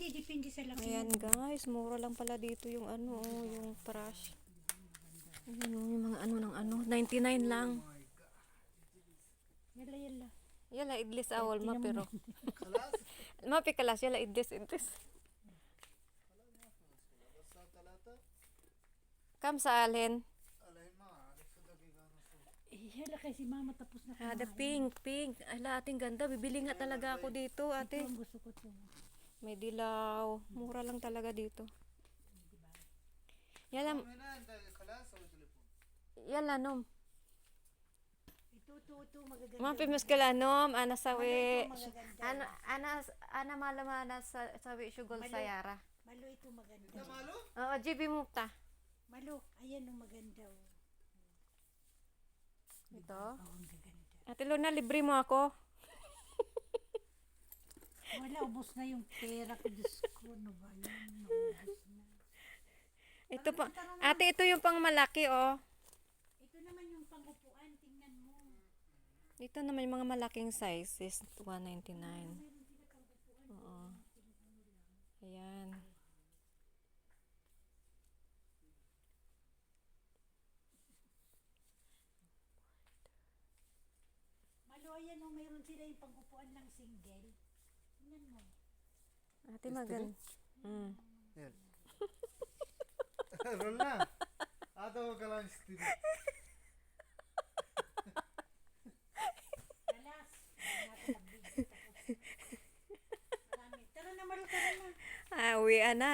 Hindi, depende sa laki. Ayan guys, mura lang pala dito yung ano, yung trash. Ayan yung mga ano ng ano, 99 lang. Yala. Yala, idlis awal ma Tingnan mo pero. Mapi kalas, yala idlis. Kam sa alin? Yala kasi mama tapos na kumain. Ada pink. Ala, ating ganda. Bibili nga talaga ako dito, Ito ate. ang gusto ko to. May dilaw. Mura lang talaga dito. Yala, yala nom. Ito magaganda. Mapi muskala nom, ana sawi. Ana malamana sa sawi syugol sa yara. Malo ito maganda. Oo, GB mo ta. Malo, ayan ang maganda. Oh. Ito. Oh, ang gaganda. Ate Luna, libre mo ako. Wala, ubos na yung pera ko. Diyos ko, ano ba yan? Ubos na. Ito pa. Ate, ito yung pang malaki, oh. Ito naman yung pangupuan. Tingnan mo. Dito naman yung mga malaking size is 199. Oo. Ayan. Malo, ayan o, mayroon sila yung pangupuan ng single. Tingnan mo. Ate, magan. Yan. Roll na. Ato ka lang steady. Alas. Marami. Tara na, Malo, tara na. Uwi na.